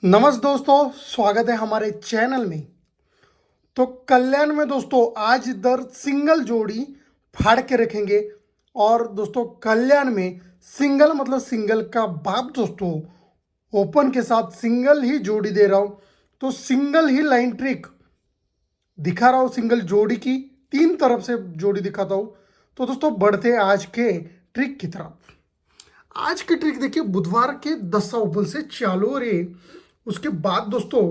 नमस्ते दोस्तों, स्वागत है हमारे चैनल में। तो कल्याण में दोस्तों आज इधर सिंगल जोड़ी फाड़ के रखेंगे। और दोस्तों कल्याण में सिंगल मतलब सिंगल का बाप दोस्तों ओपन के साथ सिंगल ही जोड़ी दे रहा हूँ। तो सिंगल ही लाइन ट्रिक दिखा रहा हूँ, सिंगल जोड़ी की तीन तरफ से जोड़ी दिखाता हूँ। तो दोस्तों बढ़ते हैं आज के ट्रिक की तरफ। आज की ट्रिक देखिए, बुधवार के 10 ओपन से चालू हो रही। उसके बाद दोस्तों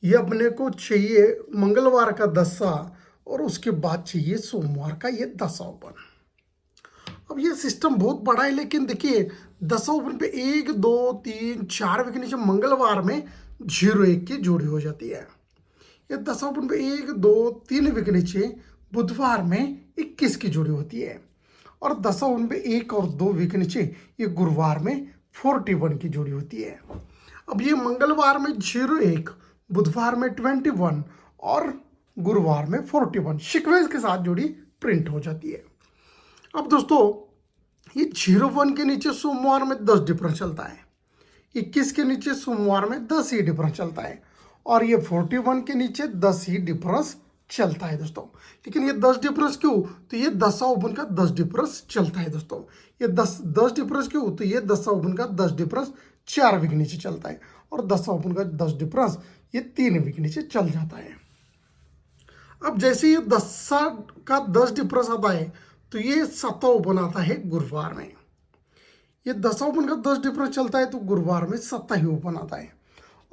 ये अपने को चाहिए मंगलवार का 10 और उसके बाद चाहिए सोमवार का ये 10 ओपन। अब ये सिस्टम बहुत बड़ा है, लेकिन देखिए 10 ओपन पे 1 2 3 4 विकेट नीचे मंगलवार में 0-1 की जोड़ी हो जाती है। ये 10 ओपन पे 1 2 3 विकेट नीचे बुधवार में 21 की जोड़ी होती है। और 10 ओपन पे 1 और 2 विकेट नीचे ये गुरुवार में 41 की जोड़ी होती है। अब ये मंगलवार में 0-1, बुधवार में 21 और गुरुवार में 41 सीक्वेंस के साथ जोड़ी प्रिंट हो जाती है। अब दोस्तों ये 0-1 के नीचे सोमवार में 10 डिफरेंस चलता है, 21 के नीचे सोमवार में 10 ही डिफरेंस चलता है, और ये 41 के नीचे 10 ही डिफरेंस चलता है दोस्तों। लेकिन ये 10 डिफरेंस क्यों? तो ये 10 ओपन का 10 डिफरेंस चलता है दोस्तों। ये 10 डिफरेंस क्यों? तो ये 10 ओपन का 10 डिफरेंस 4 विकेट नीचे चलता है, और 10 ओपन का 10 डिफरेंस ये 3 विकेट नीचे चल जाता है। अब जैसे ये 10 का 10 डिफरेंस आता है तो ये 7 ओपन आता है गुरुवार में। ये 10 ओपन का 10 डिफरेंस चलता है तो गुरुवार में 7 ही ओपन आता है,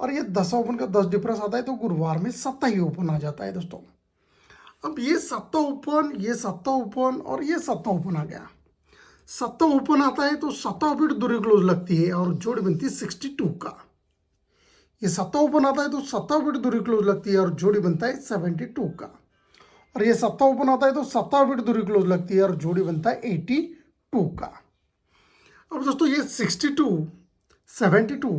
और ये 10 ओपन का 10 डिफरेंस आता है तो गुरुवार में 7 ही ओपन आ जाता है दोस्तों। अब ये 7 ओपन, ये 7 ओपन और ये 7 ओपन आ गया। 7 ओपन आता है तो 7 फीट दूरी क्लोज लगती है और जोड़ी बनती है 62 का। ये 7 ओपन आता है तो 7 फीट दूरी क्लोज लगती है और जोड़ी बनता है 72 का। और ये 7 ओपन आता है तो 7 फीट दूरी क्लोज लगती है और जोड़ी बनता है 82 का। अब दोस्तों ये 62, 72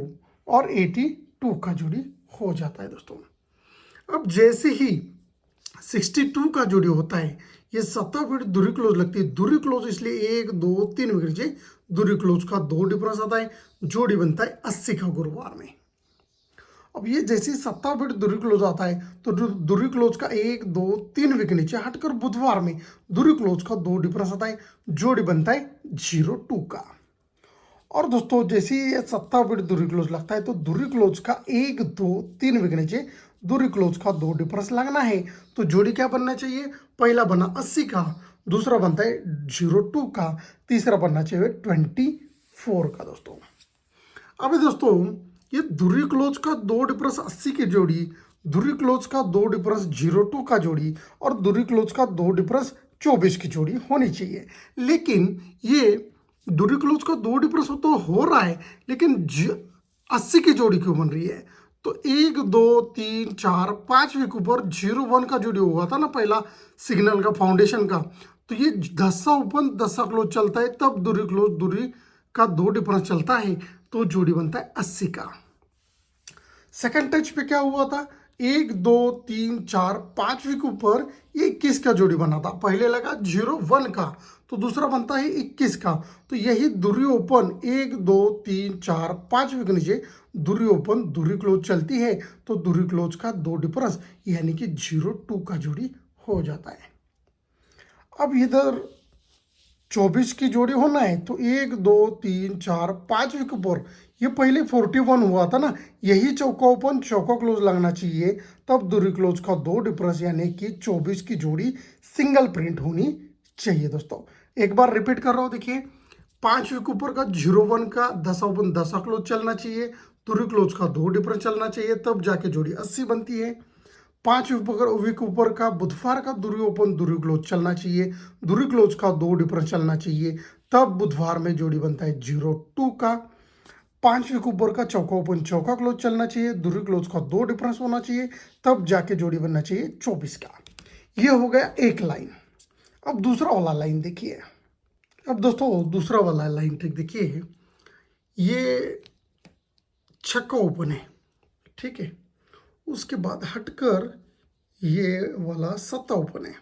और 82 का जोड़ी हो जाता है दोस्तों। अब जैसे ही 62 का जोड़ी होता है, ये 7 फीट दूरी क्लोज लगती है। दूरी क्लोज इसलिए 1 2 3 विकेट नीचे दूरी क्लोज का 2 डिफरेंस आता है, जोड़ी बनता है 80 का गुरुवार में। अब ये जैसे 7 फीट दूरी क्लोज आता है तो दूरी क्लोज का 1 2 3 विकेट नीचे हटकर बुधवार में दूरी क्लोज का 2 डिफरेंस आता है, जोड़ी बनता है 02 का। और दोस्तों जैसे ये 7 फीट दूरी क्लोज लगता है तो दूरी क्लोज का 1 2 3 विकेट नीचे दूरी क्लोज का 2 डिफरेंस लगना है, तो जोड़ी क्या बनना चाहिए? पहला बना 80 का, दूसरा बनता है 02 का, तीसरा बनना चाहिए 24 का दोस्तों। अब दोस्तों ये दूरी क्लोज का 2 डिफरेंस 80 की जोड़ी, दूरी क्लोज का 2 डिफरेंस 02 का जोड़ी और दूरी क्लोज का 2 डिफरेंस 24 की जोड़ी होनी चाहिए। लेकिन ये दूरी क्लोज का 2 डिफरेंस तो हो रहा है, लेकिन 80 की जोड़ी क्यों बन रही है? तो 1 2 3 4 5 वीक ऊपर 01 का जोड़ी हुआ था ना पहला सिग्नल का फाउंडेशन का, तो ये 10 ओपन 10 क्लोज चलता है, तब दूरी क्लोज दूरी का 2 डिफरेंस चलता है तो जोड़ी बनता है 80 का। सेकंड टच पे क्या हुआ था? 1 2 3 4 5 वीक ऊपर ये 21 का जोड़ी बना था। पहले लगा 01 का तो दूसरा बनता है 21 का। तो यही दूरी ओपन 1 2 3 4 5 वीक नीचे दूरी ओपन दूरी क्लोज चलती है, तो दूरी क्लोज का 2 डिफरेंस यानी कि 02 का जोड़ी हो जाता है। अब इधर 24 की जोड़ी होना है तो 1 2 3 4 5 विकेट ऊपर ये पहले 41 हुआ था ना, यही चौका ओपन चौका क्लोज लगना चाहिए, तब दूरी क्लोज का 2 डिफरेंस यानी कि 24 की जोड़ी सिंगल प्रिंट होनी चाहिए दोस्तों। एक बार रिपीट कर रहा हूँ, देखिए 5 विकेट ऊपर का 01 का 10 ओपन 10 क्लोज चलना चाहिए, दूरी क्लोज का 2 डिफरेंस चलना चाहिए, तब जाके जोड़ी 80 बनती है। 5 वीक ऊपर का बुधवार का दूरी ओपन दूरी क्लोज चलना चाहिए, दूरी क्लोज का 2 डिफरेंस चलना चाहिए, तब बुधवार में जोड़ी बनता है 02 का। 5 वीक ऊपर का चौका ओपन चौका क्लोज चलना चाहिए, दूरी क्लोज का 2 डिफरेंस होना चाहिए, तब जाके जोड़ी बनना चाहिए 24 का। ये हो गया एक लाइन। अब दूसरा वाला लाइन देखिए। अब दोस्तों दूसरा वाला लाइन ठीक देखिए, ये छक्का ओपन है, ठीक है। उसके बाद हटकर ये वाला 7 ओपन है,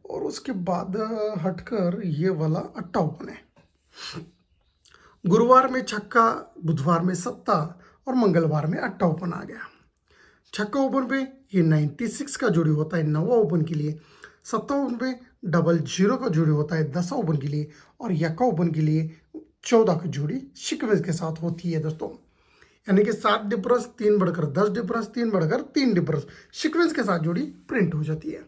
और उसके बाद हटकर ये वाला 8 ओपन है। गुरुवार में छक्का, बुधवार में 7 और मंगलवार में अट्टा ओपन आ गया। छक्का ओपन पे ये 96 का जोड़ी होता है नवा ओपन के लिए, सत्ता ओपन पे 00 का जोड़ी होता है दसा ओपन के लिए, और यक्का ओपन के लिए 14 की जोड़ी सीक्वेंस के साथ होती है दोस्तों। यानी कि 7 डिफरेंस 3 बढ़कर 10 डिफरेंस 3 बढ़कर 3 डिफरेंस सीक्वेंस के साथ जोड़ी प्रिंट हो जाती है।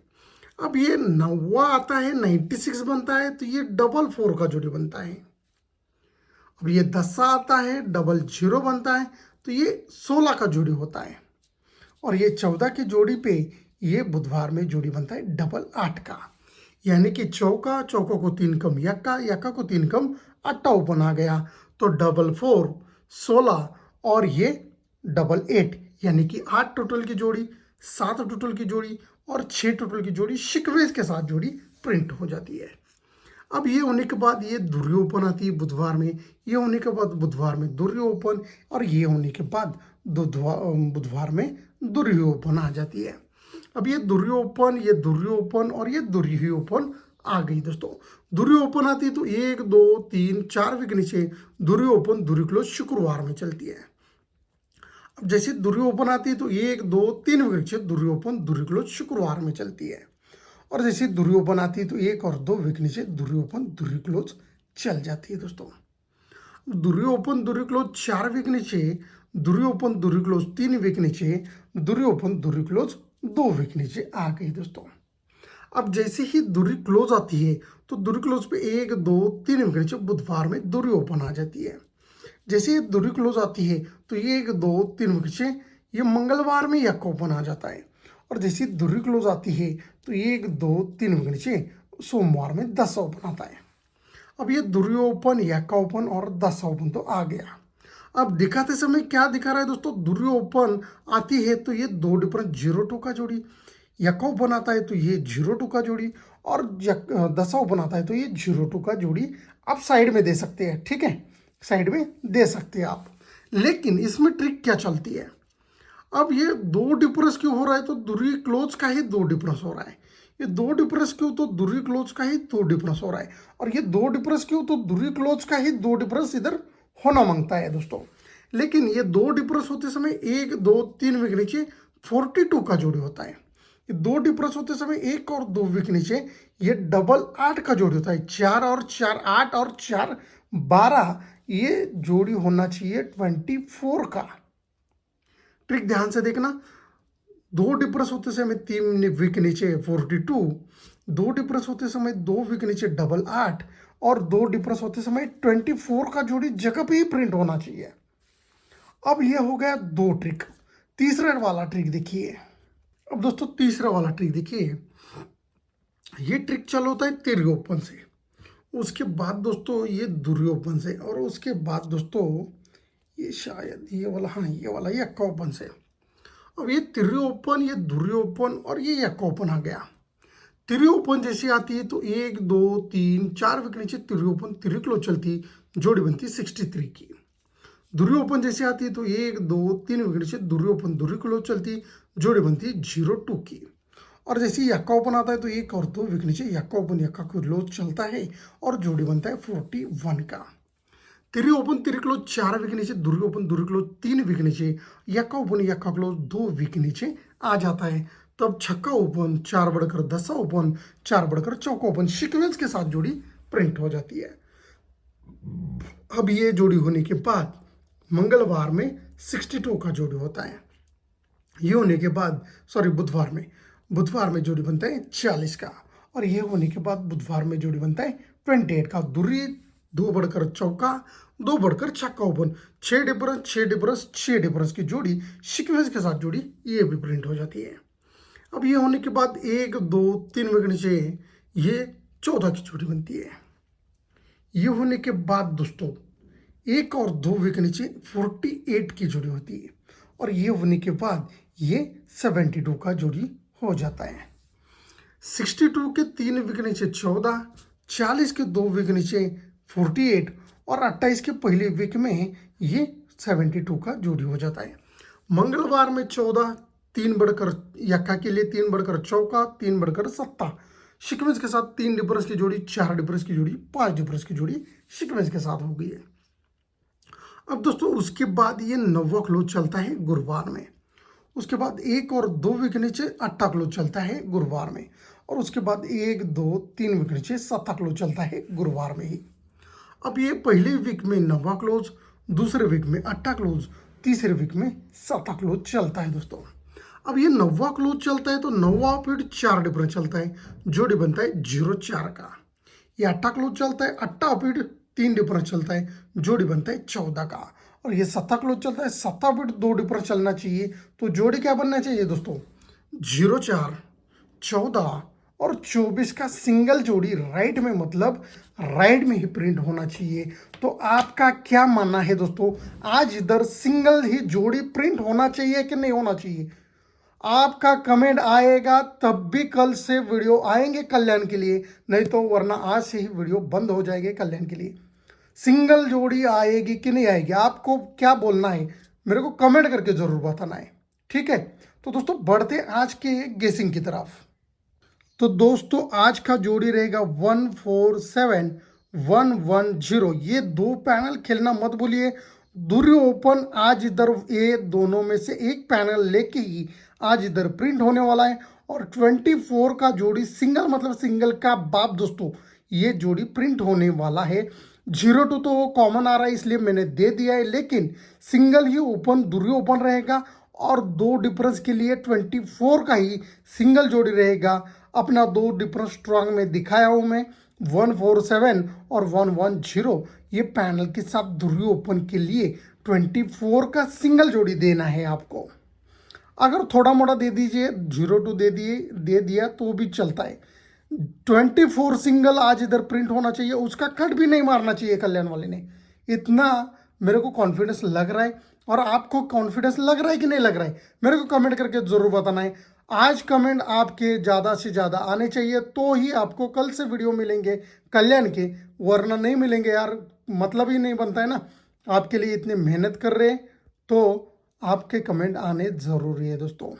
अब ये नवा आता है 96 बनता है तो ये 44 का जोड़ी बनता है। अब ये 10 आता है 00 बनता है तो ये 16 का जोड़ी होता है। और ये 14 की जोड़ी पे ये बुधवार में जोड़ी बनता है 88 का। यानी कि चौका को 3 कम यक्का को 3 कम अट्टा ओपन आ गया तो 44 16 और ये 88, यानी कि 8 टोटल की जोड़ी, 7 टोटल की जोड़ी और 6 टोटल की जोड़ी सीक्वेंस के साथ जोड़ी प्रिंट हो जाती है। अब ये होने के बाद ये दुर्य ओपन आती है बुधवार में, ये होने के बाद बुधवार में दुर्य ओपन, और ये होने के बाद बुधवार में दुर्य ओपन आ जाती है। अब ये दुर्य ओपन, ये दुर्य ओपन और ये दुर्य ओपन आ गई दोस्तों। दुर्य ओपन आती है तो 1 2 3 4 वीक नीचे दुर्य ओपन दुर्य क्लोज शुक्रवार में चलती है। अब जैसे दुर्य ओपन आती है तो 1 2 3 वीक नीचे दुर्य ओपन दुर्य क्लोज शुक्रवार में चलती है। और जैसे दुर्य ओपन आती है तो 1 और 2 वीक नीचे दुर्य ओपन दुर्य क्लोज चल जाती है दोस्तों। दुर्य ओपन दुर्य क्लोज 4 वीक नीचे, दुर्य ओपन दुर्य क्लोज 3 वीक नीचे, दुर्य ओपन दुर्य क्लोज 2 वीक नीचे आ गई दोस्तों। अब जैसे ही दुर्य क्लोज आती है तो दुर्य क्लोज पे 1 2 3 वीक नीचे बुधवार में दुर्य ओपन आ जाती है। जैसे ही दुर्य क्लोज आती है तो 1 2 3 वीक नीचे ये मंगलवार में यक्का ओपन आ जाता है। और जैसे दुर्य क्लोज आती है तो 1 2 3 वीक नीचे सोमवार में दसा ओपन आता है। अब ये दुर्य ओपन यक्का ओपन और दसा ओपन तो आ गया। अब दिखाते समय क्या दिखा रहा है दोस्तों, दुर्य ओपन आती है तो ये 2 डिफरेंस 0-2 का जोड़ी, यक्का ओपन आता है तो ये 0-2 का जोड़ी, और दसा ओपन आता है तो ये 0-2 का जोड़ी आप साइड में दे सकते हैं। ठीक है, साइड में दे सकते हैं आप। लेकिन इसमें ट्रिक क्या चलती है, अब ये 2 डिफरेंस क्यों हो रहा है तो दुर्य क्लोज का ही 2 डिफरेंस हो रहा है। ये 2 डिफरेंस क्यों तो दुर्य क्लोज का ही 2 डिफरेंस हो रहा है। और ये 2 डिफरेंस क्यों तो दुर्य क्लोज का ही 2 डिफरेंस इधर होना मांगता है दोस्तों। लेकिन ये 2 डिफरेंस होते समय 1 2 3 वीक नीचे 42 का जोड़ी होता है। ये 2 डिफरेंस होते समय 1 और 2 वीक नीचे ये 8 का जोड़ी होता है। 4 और 4 8 और 4 12, ये जोड़ी होना चाहिए 24 का। ट्रिक ध्यान से देखना, 2 डिफरेंस होते समय 3 वीक नीचे 42, 2 डिफरेंस होते समय 2 वीक नीचे 8 और 2 डिफरेंस होते समय 24 का जोड़ी जगह पे ही प्रिंट होना चाहिए। अब ये हो गया 2 ट्रिक। तीसरा वाला ट्रिक देखिए। अब दोस्तों तीसरा वाला ट्रिक देखिए, ये ट्रिक चालू होता है तिर्य ओपन से, उसके बाद दोस्तों ये दुर्य ओपन से, और उसके बाद दोस्तों ये शायद ये वाला, हाँ ये वाला यक्का ओपन से। अब ये तिर्य ओपन, ये दुर्य ओपन और ये यक्का ओपन आ गया। तिर्य ओपन जैसी आती है तो 1 2 3 4 वीक नीचे तिर्य ओपन तिर्य क्लोज चलती, जोड़ी बनती 63 की। दुर्य ओपन जैसे आती है तो 1 2 3 वीक नीचे दुर्य ओपन दुर्य क्लोज चलती, जोड़ी बनती 02 की। और जैसे यक्का ओपन आता है तो 1 और 2 वीक नीचे यक्का ओपन यक्का क्लोज चलता है और जोड़ी बनता है 41 का। तिर्य ओपन तिर्य क्लोज 4 वीक नीचे, दुर्य ओपन दुर्य क्लोज 3 वीक नीचे, यक्का ओपन यक्का क्लोज 2 वीक नीचे आ जाता है। तब छक्का ओपन 4 बढ़कर दसा ओपन 4 बढ़कर चौका ओपन सीक्वेंस के साथ जोड़ी प्रिंट हो जाती है। अब ये जोड़ी होने के बाद मंगलवार में 62 का जोड़ी होता है। ये होने के बाद बुधवार में जोड़ी बनता है 40 का, और ये होने के बाद बुधवार में जोड़ी बनता है 28 का। दुर्य 2 बढ़कर चौका 2 बढ़कर छक्का ओपन 6 डिफरेंस की जोड़ी सीक्वेंस के साथ जोड़ी ये भी प्रिंट हो जाती है। अब ये होने के बाद 1 2 3 वीक नीचे ये 14 की जोड़ी बनती है। ये होने के बाद दोस्तों 1 और 2 वीक नीचे 48 की जोड़ी होती है, और ये होने के बाद ये 72 का जोड़ी हो जाता है। 62 के 3 वीक नीचे 14, 40 के 2 वीक नीचे 48 और 28 के पहले वीक में ये 72 का जोड़ी हो जाता है। मंगलवार में 14, 3 बढ़कर यक्का के लिए 3 बढ़कर चौका 3 बढ़कर सत्ता सीक्वेंस के साथ 3 डिफरेंस की जोड़ी 4 डिफरेंस की जोड़ी 5 डिफरेंस की जोड़ी सीक्वेंस के साथ हो गई है। अब दोस्तों उसके बाद ये 9वां क्लोज चलता है गुरुवार में। उसके बाद 1 और 2 वीक नीचे 8वां क्लोज चलता है गुरुवार में। और उसके बाद 1, 2, 3 वीक नीचे 7वां क्लोज चलता है गुरुवार में ही। अब ये पहले वीक में 9वां क्लोज, दूसरे वीक में 8वां क्लोज, तीसरे वीक में 7वां क्लोज चलता है दोस्तों। अब ये 9वां क्लोज चलता है तो 9वां पीरियड 4 डिफरेंस चलता है, जोड़ी बनता है 0-4 का। ये 8वां क्लोज चलता है, 8वां पीरियड 3 डिफरेंस चलता है, जोड़ी बनता है 14 का। और ये 7वां क्लोज चलता है, 7वां पीरियड 2 डिफरेंस चलना चाहिए, तो जोड़ी क्या बनना चाहिए दोस्तों? 0-4, 14 और 24 का सिंगल जोड़ी राइट में, मतलब राइट में ही प्रिंट होना चाहिए। तो आपका क्या मानना है दोस्तों, आज इधर सिंगल ही जोड़ी प्रिंट होना चाहिए कि नहीं होना चाहिए? आपका कमेंट आएगा तब भी कल से वीडियो आएंगे कल्याण के लिए, नहीं तो वरना आज से ही वीडियो बंद हो जाएंगे कल्याण के लिए। सिंगल जोड़ी आएगी कि नहीं आएगी, आपको क्या बोलना है मेरे को कमेंट करके जरूर बताना है, ठीक है? तो दोस्तों बढ़ते आज के गेसिंग की तरफ। तो दोस्तों आज का जोड़ी रहेगा 147 110। ये 2 पैनल खेलना मत भूलिए। दूरी ओपन आज इधर ये दोनों में से एक पैनल लेके ही आज इधर प्रिंट होने वाला है। और 24 का जोड़ी सिंगल, मतलब सिंगल का बाप दोस्तों, ये जोड़ी प्रिंट होने वाला है। 02 तो कॉमन आ रहा है इसलिए मैंने दे दिया है, लेकिन सिंगल ही ओपन, दूरी ओपन रहेगा। और 2 डिफरेंस के लिए 24 का ही सिंगल जोड़ी रहेगा। अपना 2 डिफरेंस स्ट्रांग में दिखाया हूं मैं, 147 और 110। ये पैनल के साथ दूरी ओपन के लिए 24 का सिंगल जोड़ी देना है आपको। अगर थोड़ा मोड़ा दे दीजिए, 02 दे दिया तो भी चलता है। 24 सिंगल आज इधर प्रिंट होना चाहिए, उसका कट भी नहीं मारना चाहिए कल्याण वाले ने। इतना मेरे को कॉन्फिडेंस लग रहा है। और आपको कॉन्फिडेंस लग रहा है कि नहीं लग रहा है, मेरे को कमेंट करके जरूर बताना है। आज कमेंट आपके ज़्यादा से ज़्यादा आने चाहिए, तो ही आपको कल से वीडियो मिलेंगे कल्याण के, वरना नहीं मिलेंगे यार, मतलब ही नहीं बनता है ना। आपके लिए इतनी मेहनत कर रहे हैं तो आपके कमेंट आने ज़रूरी है दोस्तों।